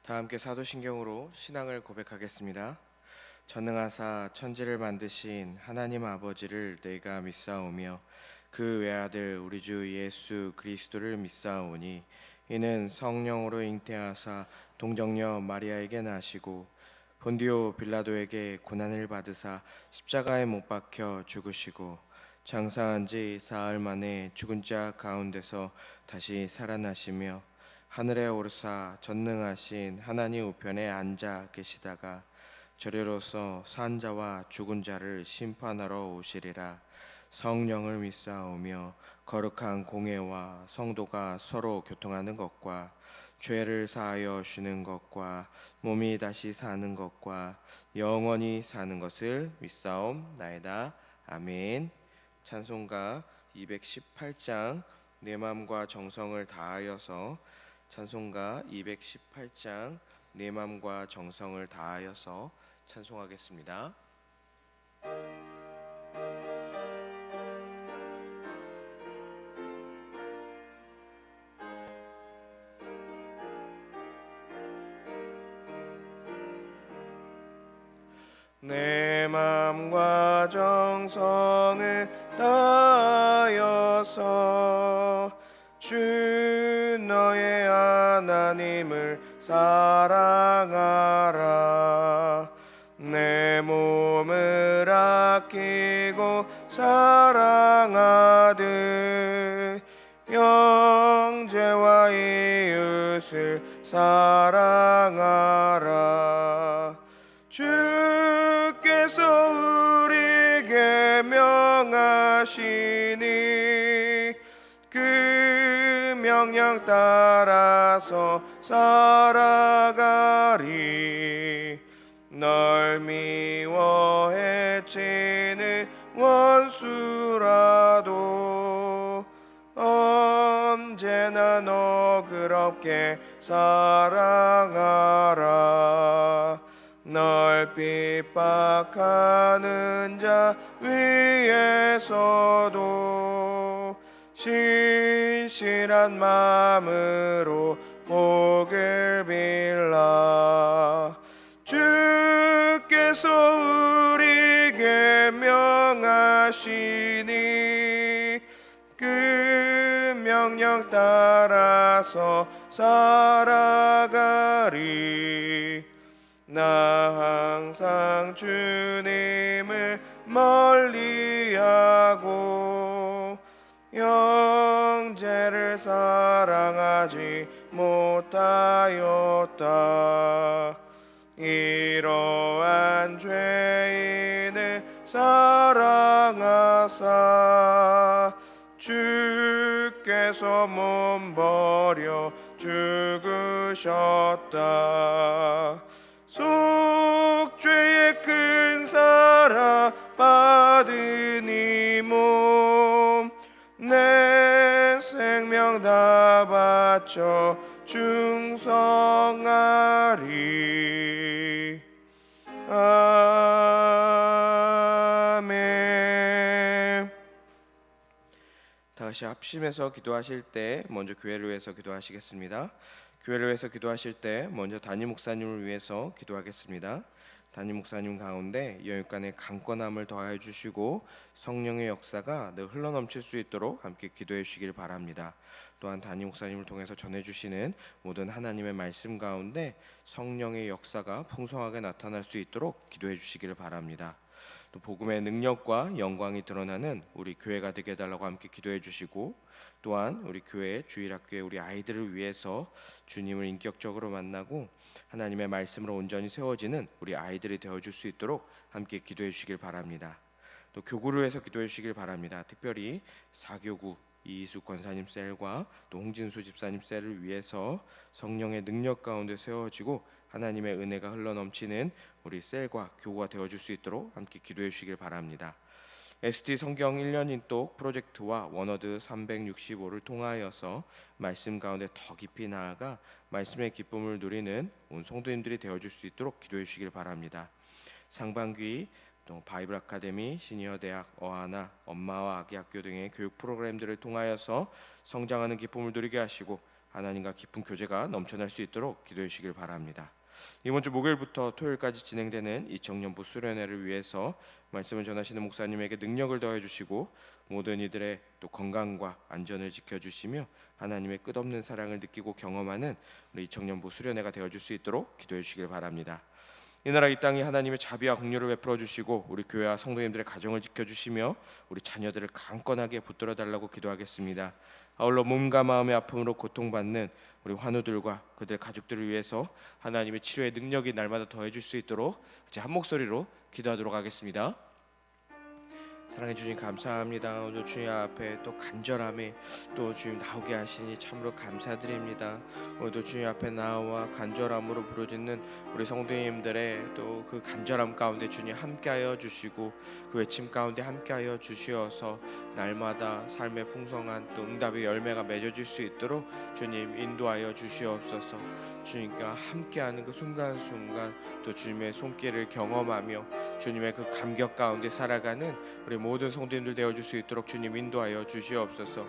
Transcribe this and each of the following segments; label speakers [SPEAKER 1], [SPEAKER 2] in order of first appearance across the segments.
[SPEAKER 1] 다 함께 사도신경으로 신앙을 고백하겠습니다. 전능하사 천지를 만드신 하나님 아버지를 내가 믿사오며 그 외아들 우리 주 예수 그리스도를 믿사오니 이는 성령으로 잉태하사 동정녀 마리아에게 나시고 본디오 빌라도에게 고난을 받으사 십자가에 못 박혀 죽으시고 장사한 지 사흘 만에 죽은 자 가운데서 다시 살아나시며 하늘에 오르사 전능하신 하나님 우편에 앉아 계시다가 저리로서 산 자와 죽은 자를 심판하러 오시리라. 성령을 믿사오며 거룩한 공회와 성도가 서로 교통하는 것과 죄를 사하여 주는 것과 몸이 다시 사는 것과 영원히 사는 것을 믿사옵나이다. 아멘. 찬송가 218장 내 맘과 정성을 다하여서 찬송가 218장 내 맘과 정성을 다하여서 찬송하겠습니다. 내 맘과 정성을 다하여서 주 너의 하나님을 사랑하라. 내 몸을 아끼고 사랑하듯 형제와 이웃을 사랑하라. 주께서 우리에게 명하시니 그 명령 따라서 살아가리. 널 미워 해치는 원수라도 언제나 너그럽게 사랑하라. 널 핍박하는 자 위에서도 신실한 마음으로 복을 빌라. 주께서 우리에게 명하시니 그 명령 따라서 살아가리. 나 항상 주님을 멀리하고 형제를 사랑하지 못하였다. 이러한 죄인을 사랑하사 주께서 몸 버려 죽으셨다. 속죄의 큰 사랑 받은 이 몸 내 생명 다 바쳐 충성하리. 아멘. 다시 합심해서 기도하실 때 먼저 교회를 위해서 기도하시겠습니다. 교회를 위해서 기도하실 때 먼저 담임 목사님을 위해서 기도하겠습니다. 담임 목사님 가운데 여육간의 강건함을 더하여 주시고 성령의 역사가 늘 흘러넘칠 수 있도록 함께 기도해 주시길 바랍니다. 또한 담임 목사님을 통해서 전해주시는 모든 하나님의 말씀 가운데 성령의 역사가 풍성하게 나타날 수 있도록 기도해 주시기를 바랍니다. 또 복음의 능력과 영광이 드러나는 우리 교회가 되게 해달라고 함께 기도해 주시고, 또한 우리 교회 주일학교의 우리 아이들을 위해서 주님을 인격적으로 만나고 하나님의 말씀으로 온전히 세워지는 우리 아이들이 되어줄 수 있도록 함께 기도해 주시길 바랍니다. 또 교구를 위해서 기도해 주시길 바랍니다. 특별히 4교구 이희숙 권사님 셀과 또 홍진수 집사님 셀을 위해서 성령의 능력 가운데 세워지고 하나님의 은혜가 흘러넘치는 우리 셀과 교구가 되어줄 수 있도록 함께 기도해 주시길 바랍니다. ST 성경 1년 인독 프로젝트와 원어드 365를 통하여서 말씀 가운데 더 깊이 나아가 말씀의 기쁨을 누리는 온 성도님들이 되어줄 수 있도록 기도해 주시길 바랍니다. 상반기 또 바이블 아카데미, 시니어 대학, 어하나, 엄마와 아기 학교 등의 교육 프로그램들을 통하여서 성장하는 기쁨을 누리게 하시고 하나님과 깊은 교제가 넘쳐날 수 있도록 기도해 주시길 바랍니다. 이번 주 목요일부터 토요일까지 진행되는 이 청년부 수련회를 위해서 말씀을 전하시는 목사님에게 능력을 더해 주시고 모든 이들의 또 건강과 안전을 지켜주시며 하나님의 끝없는 사랑을 느끼고 경험하는 우리 이 청년부 수련회가 되어줄 수 있도록 기도해 주시길 바랍니다. 이 나라 이 땅에 하나님의 자비와 긍휼을 베풀어 주시고 우리 교회와 성도님들의 가정을 지켜주시며 우리 자녀들을 강건하게 붙들어 달라고 기도하겠습니다. 아울러 몸과 마음의 아픔으로 고통받는 우리 환우들과 그들의 가족들을 위해서 하나님의 치료의 능력이 날마다 더해줄 수 있도록 이제 한 목소리로 기도하도록 하겠습니다. 사랑해 주님 감사합니다. 오늘 주님 앞에 또 간절함에 또 주님 나오게 하시니 참으로 감사드립니다. 오늘도 주님 앞에 나와 간절함으로 부르짖는 우리 성도님들의 또 그 간절함 가운데 주님 함께하여 주시고 그 외침 가운데 함께하여 주시어서 날마다 삶의 풍성한 또 응답의 열매가 맺어질 수 있도록 주님 인도하여 주시옵소서. 주님과 함께하는 그 순간순간 또 주님의 손길을 경험하며 주님의 그 감격 가운데 살아가는 우리 모든 성도님들 되어줄 수 있도록 주님 인도하여 주시옵소서.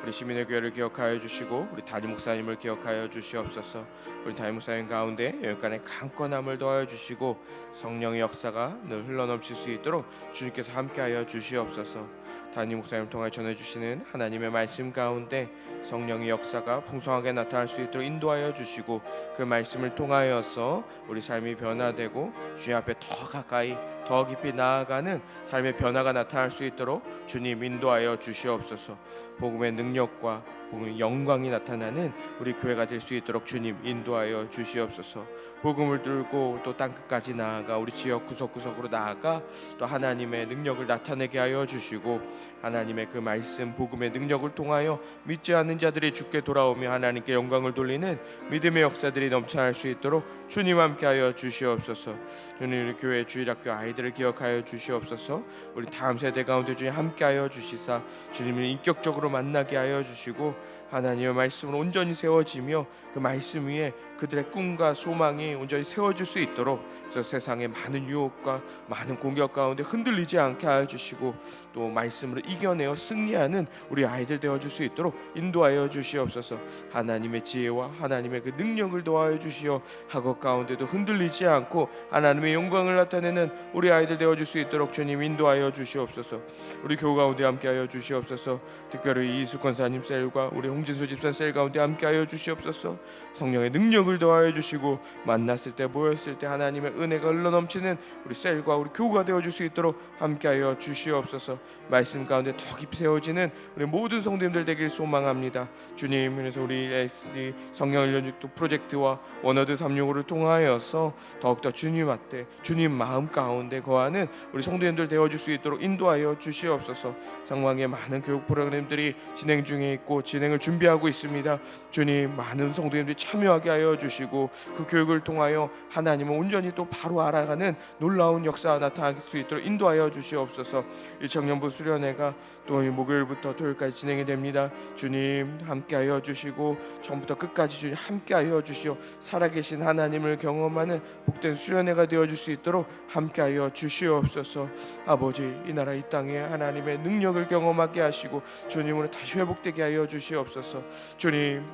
[SPEAKER 1] 우리 시민의 교회를 기억하여 주시고 우리 담임 목사님을 기억하여 주시옵소서. 우리 담임 목사님 가운데 여기까지 강건함을 더하여 주시고 성령의 역사가 늘 흘러넘칠 수 있도록 주님께서 함께하여 주시옵소서. 담임 목사님을 통해 전해주시는 하나님의 말씀 가운데 성령의 역사가 풍성하게 나타날 수 있도록 인도하여 주시고 그 말씀을 통하여서 우리 삶이 변화되고 주님 앞에 더 가까이 더 깊이 나아가는 삶의 변화가 나타날 수 있도록 주님 인도하여 주시옵소서. 복음의 능력과 복음의 영광이 나타나는 우리 교회가 될 수 있도록 주님 인도하여 주시옵소서. 복음을 들고 또 땅끝까지 나아가 우리 지역 구석구석으로 나아가 또 하나님의 능력을 나타내게 하여 주시고 하나님의 그 말씀 복음의 능력을 통하여 믿지 않는 자들이 주께 돌아오며 하나님께 영광을 돌리는 믿음의 역사들이 넘쳐날 수 있도록 주님 함께하여 주시옵소서. 주님 우리 교회 주일학교 아이들을 기억하여 주시옵소서. 우리 다음 세대 가운데 주님 함께하여 주시사 주님을 인격적으로 만나게 하여 주시고 하나님의 말씀으로 온전히 세워지며 그 말씀 위에 그들의 꿈과 소망이 온전히 세워질 수 있도록 그래서 세상의 많은 유혹과 많은 공격 가운데 흔들리지 않게 하여 주시고 또 말씀으로 이겨내어 승리하는 우리 아이들 되어줄 수 있도록 인도하여 주시옵소서. 하나님의 지혜와 하나님의 그 능력을 도와여 주시어 학업 가운데도 흔들리지 않고 하나님의 영광을 나타내는 우리 아이들 되어줄 수 있도록 주님 인도하여 주시옵소서. 우리 교우 가운데 함께하여 주시옵소서. 특별히 이수 권사님 셀과 우리 홍진수 집사 셀 가운데 함께하여 주시옵소서. 성령의 능력을 더하여 주시고 만났을 때 모였을 때 하나님의 은혜가 흘러넘치는 우리 셀과 우리 교우가 되어줄 수 있도록 함께하여 주시옵소서. 말씀 가운데 더 깊이 세워지는 우리 모든 성도님들 되길 소망합니다. 주님, 그래서 우리 SD 성령 1년 프로젝트와 원어드 365를 통하여서 더욱더 주님 앞에 주님 마음 가운데 거하는 우리 성도님들 되어줄 수 있도록 인도하여 주시옵소서. 상황에 많은 교육 프로그램들이 진행 중에 있고 진행을 준비하고 있습니다. 주님, 많은 성도님들이 참여하게 하여 주시고 그 교육을 통하여 하나님을 온전히 또 바로 알아가는 놀라운 역사가 나타날 수 있도록 인도하여 주시옵소서. 이 청년부 수련회가 또 목요일부터 토요일까지 진행이 됩니다. 주님 함께하여 주시고 처음부터 끝까지 주님 함께하여 주시어 살아계신 하나님을 경험하는 복된 수련회가 되어줄 수 있도록 함께하여 주시옵소서. 아버지, 이 나라 이 땅에 하나님의 능력을 경험하게 하시고 주님으로 다시 회복되게 하여 주시옵소서. 주님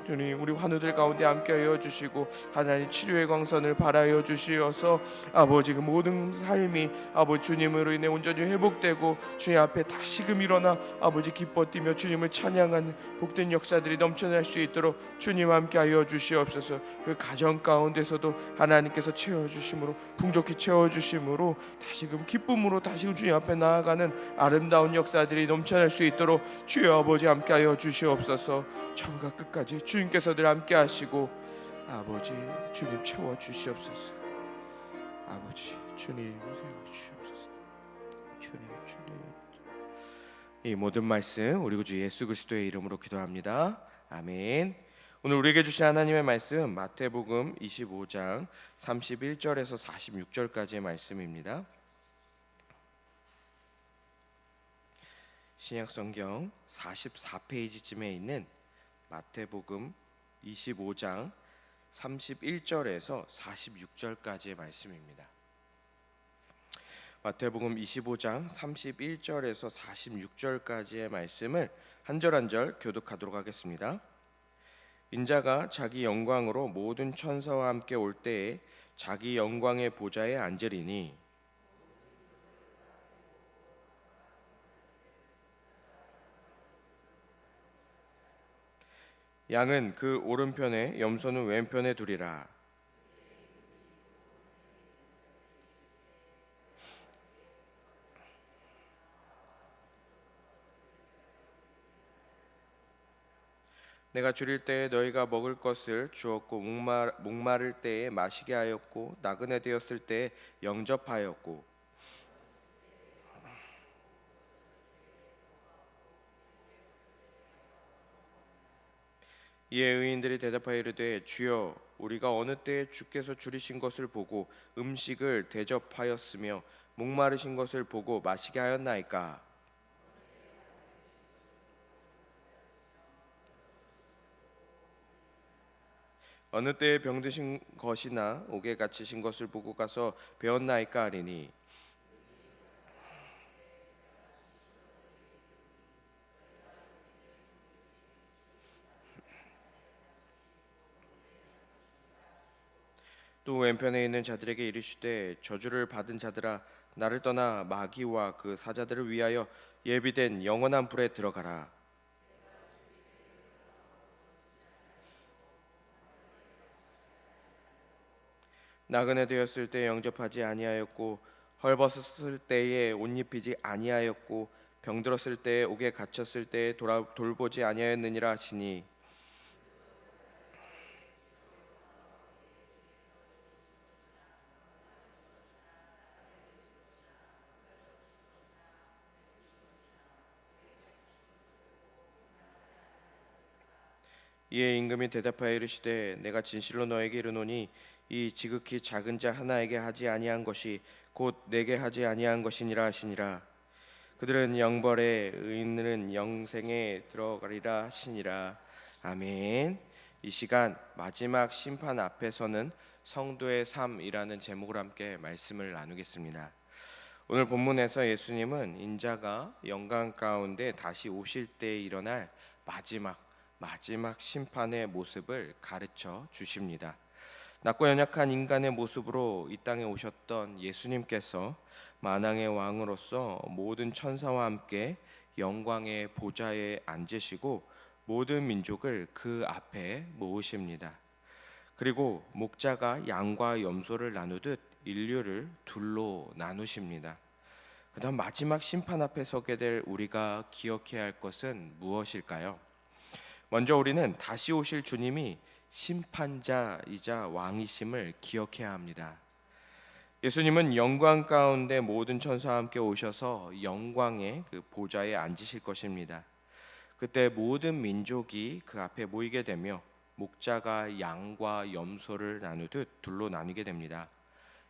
[SPEAKER 1] 우리 환우들 가운데 함께하여 주시고 하나님 치료의 광선을 발하여 주시어서 아버지 그 모든 삶이 아버지 주님으로 인해 온전히 회복되고 주님 앞에 다시금 일어나 아버지 기뻐 뛰며 주님을 찬양하는 복된 역사들이 넘쳐날 수 있도록 주님 함께하여 주시옵소서. 그 가정 가운데서도 하나님께서 채워주심으로 풍족히 채워주심으로 다시금 기쁨으로 다시금 주님 앞에 나아가는 아름다운 역사들이 넘쳐날 수 있도록 주여 아버지 함께하여 주시옵소서. 처음과 끝까지 주님께서 늘 함께하시고 아버지 주님 채워주시옵소서. 아버지 주님 채워주시옵소서. 주님 이 모든 말씀 우리 구주 예수 그리스도의 이름으로 기도합니다. 아멘. 오늘 우리에게 주신 하나님의 말씀 마태복음 25장 31절에서 46절까지의 말씀입니다. 신약성경 44페이지쯤에 있는 마태복음 25장 31절에서 46절까지의 말씀입니다. 마태복음 25장 31절에서 46절까지의 말씀을 한 절 한 절 교독하도록 하겠습니다. 인자가 자기 영광으로 모든 천사와 함께 올 때에 자기 영광의 보좌에 앉으리니 양은 그 오른편에 염소는 왼편에 두리라. 내가 줄일 때에 너희가 먹을 것을 주었고 목마를 때에 마시게 하였고 나그네 되었을 때에 영접하였고 이에 의인들이 대답하여 이르되 주여 우리가 어느 때에 주께서 줄이신 것을 보고 음식을 대접하였으며 목마르신 것을 보고 마시게 하였나이까. 어느 때에 병드신 것이나 옥에 갇히신 것을 보고 가서 배웠나이까 하리니 또 왼편에 있는 자들에게 이르시되 저주를 받은 자들아 나를 떠나 마귀와 그 사자들을 위하여 예비된 영원한 불에 들어가라. 나그네 되었을 때 영접하지 아니하였고 헐벗었을 때에 옷 입히지 아니하였고 병들었을 때에 옥에 갇혔을 때에 돌보지 아니하였느니라 하시니 이에 임금이 대답하여 이르시되 내가 진실로 너에게 이르노니 이 지극히 작은 자 하나에게 하지 아니한 것이 곧 내게 하지 아니한 것이니라 하시니라. 그들은 영벌에 의인은 영생에 들어가리라 하시니라. 아멘. 이 시간 마지막 심판 앞에서는 성도의 삶이라는 제목으로 함께 말씀을 나누겠습니다. 오늘 본문에서 예수님은 인자가 영광 가운데 다시 오실 때에 일어날 마지막 심판의 모습을 가르쳐 주십니다. 낮고 연약한 인간의 모습으로 이 땅에 오셨던 예수님께서 만왕의 왕으로서 모든 천사와 함께 영광의 보좌에 앉으시고 모든 민족을 그 앞에 모으십니다. 그리고 목자가 양과 염소를 나누듯 인류를 둘로 나누십니다. 그다음 마지막 심판 앞에 서게 될 우리가 기억해야 할 것은 무엇일까요? 먼저 우리는 다시 오실 주님이 심판자이자 왕이심을 기억해야 합니다. 예수님은 영광 가운데 모든 천사와 함께 오셔서 영광의 그 보좌에 앉으실 것입니다. 그때 모든 민족이 그 앞에 모이게 되며 목자가 양과 염소를 나누듯 둘로 나뉘게 됩니다.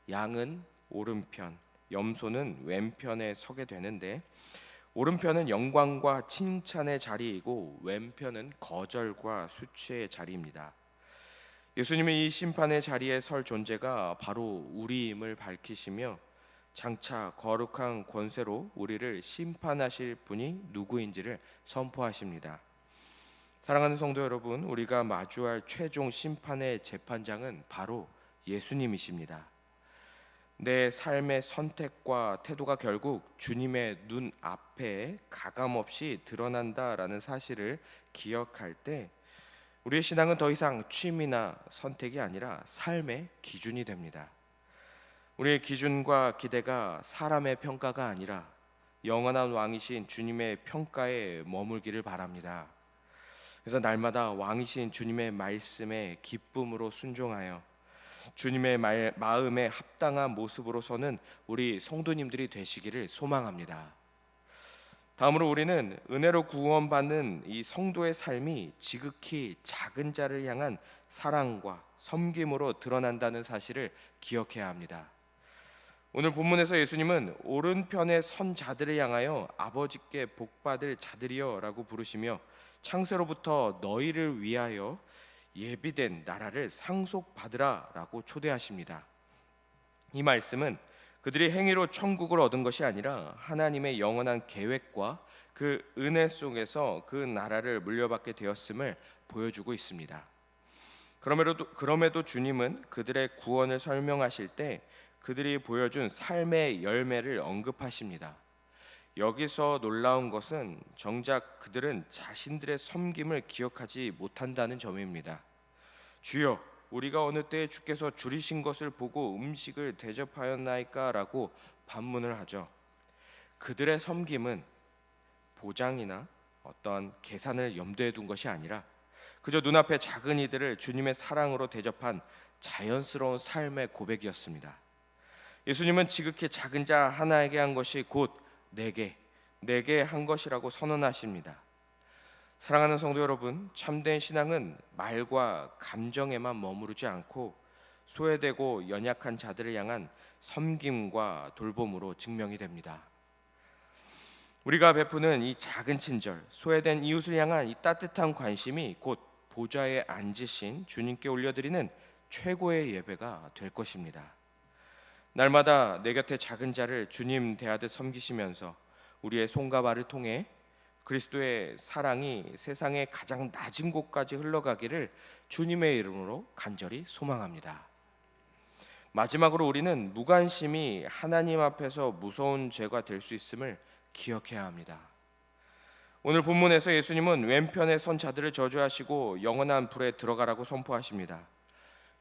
[SPEAKER 1] 양은 오른편, 염소는 왼편에 서게 되는데 오른편은 영광과 칭찬의 자리이고 왼편은 거절과 수치의 자리입니다. 예수님의 이 심판의 자리에 설 존재가 바로 우리임을 밝히시며 장차 거룩한 권세로 우리를 심판하실 분이 누구인지를 선포하십니다. 사랑하는 성도 여러분, 우리가 마주할 최종 심판의 재판장은 바로 예수님이십니다. 내 삶의 선택과 태도가 결국 주님의 눈 앞에 가감없이 드러난다라는 사실을 기억할 때 우리의 신앙은 더 이상 취미나 선택이 아니라 삶의 기준이 됩니다. 우리의 기준과 기대가 사람의 평가가 아니라 영원한 왕이신 주님의 평가에 머물기를 바랍니다. 그래서 날마다 왕이신 주님의 말씀에 기쁨으로 순종하여 주님의 마음에 합당한 모습으로 서는 우리 성도님들이 되시기를 소망합니다. 다음으로 우리는 은혜로 구원받는 이 성도의 삶이 지극히 작은 자를 향한 사랑과 섬김으로 드러난다는 사실을 기억해야 합니다. 오늘 본문에서 예수님은 오른편에 선 자들을 향하여 아버지께 복받을 자들이여 라고 부르시며 창세로부터 너희를 위하여 예비된 나라를 상속받으라 라고 초대하십니다. 이 말씀은 그들이 행위로 천국을 얻은 것이 아니라 하나님의 영원한 계획과 그 은혜 속에서 그 나라를 물려받게 되었음을 보여주고 있습니다. 그럼에도 주님은 그들의 구원을 설명하실 때 그들이 보여준 삶의 열매를 언급하십니다. 여기서 놀라운 것은 정작 그들은 자신들의 섬김을 기억하지 못한다는 점입니다. 주여, 우리가 어느 때에 주께서 줄이신 것을 보고 음식을 대접하였나이까? 라고 반문을 하죠. 그들의 섬김은 보장이나 어떤 계산을 염두에 둔 것이 아니라 그저 눈앞의 작은 이들을 주님의 사랑으로 대접한 자연스러운 삶의 고백이었습니다. 예수님은 지극히 작은 자 하나에게 한 것이 곧 내게 한 것이라고 선언하십니다. 사랑하는 성도 여러분, 참된 신앙은 말과 감정에만 머무르지 않고 소외되고 연약한 자들을 향한 섬김과 돌봄으로 증명이 됩니다. 우리가 베푸는 이 작은 친절, 소외된 이웃을 향한 이 따뜻한 관심이 곧 보좌에 앉으신 주님께 올려드리는 최고의 예배가 될 것입니다. 날마다 내 곁에 작은 자를 주님 대하듯 섬기시면서 우리의 손과 발을 통해 그리스도의 사랑이 세상의 가장 낮은 곳까지 흘러가기를 주님의 이름으로 간절히 소망합니다. 마지막으로 우리는 무관심이 하나님 앞에서 무서운 죄가 될 수 있음을 기억해야 합니다. 오늘 본문에서 예수님은 왼편에 선 자들을 저주하시고 영원한 불에 들어가라고 선포하십니다.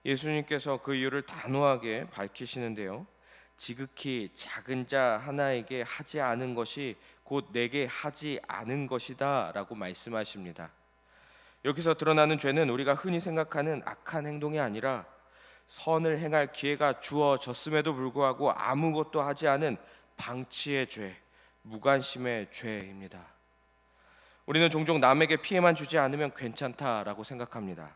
[SPEAKER 1] 예수님께서 그 이유를 단호하게 밝히시는데요. 지극히 작은 자 하나에게 하지 않은 것이 곧 내게 하지 않은 것이다 라고 말씀하십니다. 여기서 드러나는 죄는 우리가 흔히 생각하는 악한 행동이 아니라 선을 행할 기회가 주어졌음에도 불구하고 아무것도 하지 않은 방치의 죄, 무관심의 죄입니다. 우리는 종종 남에게 피해만 주지 않으면 괜찮다라고 생각합니다.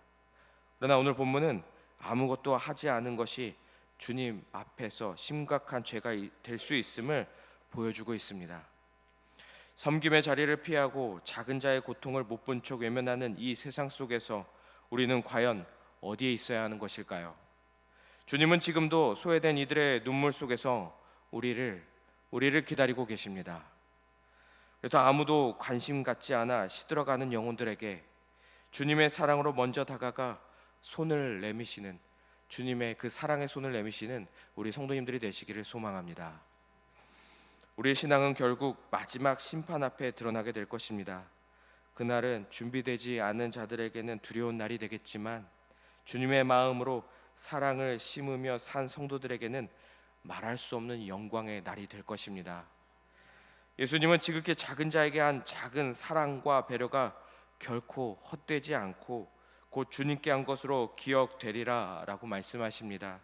[SPEAKER 1] 그러나 오늘 본문은 아무것도 하지 않은 것이 주님 앞에서 심각한 죄가 될 수 있음을 보여주고 있습니다. 섬김의 자리를 피하고 작은 자의 고통을 못 본 척 외면하는 이 세상 속에서 우리는 과연 어디에 있어야 하는 것일까요? 주님은 지금도 소외된 이들의 눈물 속에서 우리를 기다리고 계십니다. 그래서 아무도 관심 갖지 않아 시들어가는 영혼들에게 주님의 사랑으로 먼저 다가가 손을 내미시는, 주님의 그 사랑의 손을 내미시는 우리 성도님들이 되시기를 소망합니다. 우리의 신앙은 결국 마지막 심판 앞에 드러나게 될 것입니다. 그날은 준비되지 않은 자들에게는 두려운 날이 되겠지만 주님의 마음으로 사랑을 심으며 산 성도들에게는 말할 수 없는 영광의 날이 될 것입니다. 예수님은 지극히 작은 자에게 한 작은 사랑과 배려가 결코 헛되지 않고 곧 주님께 한 것으로 기억되리라 라고 말씀하십니다.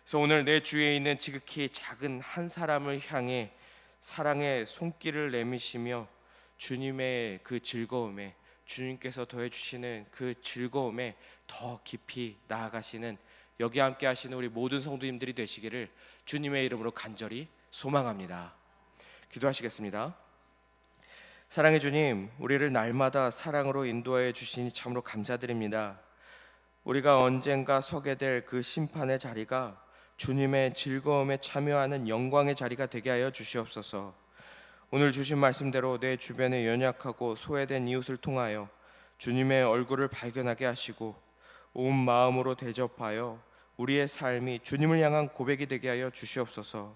[SPEAKER 1] 그래서 오늘 내 주위에 있는 지극히 작은 한 사람을 향해 사랑의 손길을 내미시며 주님의 그 즐거움에, 주님께서 더해주시는 그 즐거움에 더 깊이 나아가시는, 여기 함께 하시는 우리 모든 성도님들이 되시기를 주님의 이름으로 간절히 소망합니다. 기도하시겠습니다. 사랑의 주님, 우리를 날마다 사랑으로 인도하여 주시니 참으로 감사드립니다. 우리가 언젠가 서게 될 그 심판의 자리가 주님의 즐거움에 참여하는 영광의 자리가 되게 하여 주시옵소서. 오늘 주신 말씀대로 내 주변에 연약하고 소외된 이웃을 통하여 주님의 얼굴을 발견하게 하시고 온 마음으로 대접하여 우리의 삶이 주님을 향한 고백이 되게 하여 주시옵소서.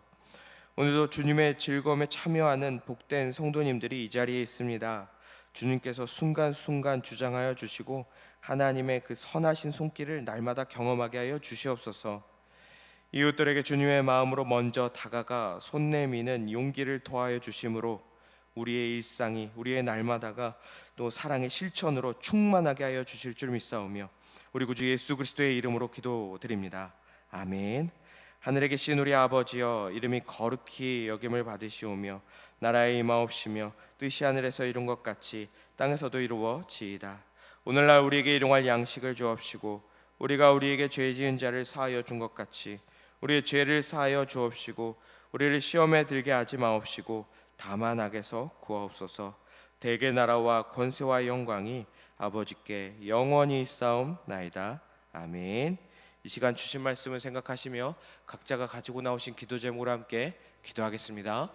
[SPEAKER 1] 오늘도 주님의 즐거움에 참여하는 복된 성도님들이 이 자리에 있습니다. 주님께서 순간순간 주장하여 주시고 하나님의 그 선하신 손길을 날마다 경험하게 하여 주시옵소서. 이웃들에게 주님의 마음으로 먼저 다가가 손 내미는 용기를 더하여 주심으로 우리의 일상이, 우리의 날마다가 또 사랑의 실천으로 충만하게 하여 주실 줄 믿사오며 우리 구주 예수 그리스도의 이름으로 기도드립니다. 아멘. 하늘에 계신 우리 아버지여, 이름이 거룩히 여김을 받으시오며 나라의 임하옵시며 뜻이 하늘에서 이룬 것 같이 땅에서도 이루어지이다. 오늘날 우리에게 일용할 양식을 주옵시고 우리가 우리에게 죄 지은 자를 사하여 준 것 같이 우리의 죄를 사하여 주옵시고 우리를 시험에 들게 하지 마옵시고 다만 악에서 구하옵소서. 대개 나라와 권세와 영광이 아버지께 영원히 있사옵나이다. 아멘. 이 시간 주신 말씀을 생각하시며 각자가 가지고 나오신 기도 제목으로 함께 기도하겠습니다.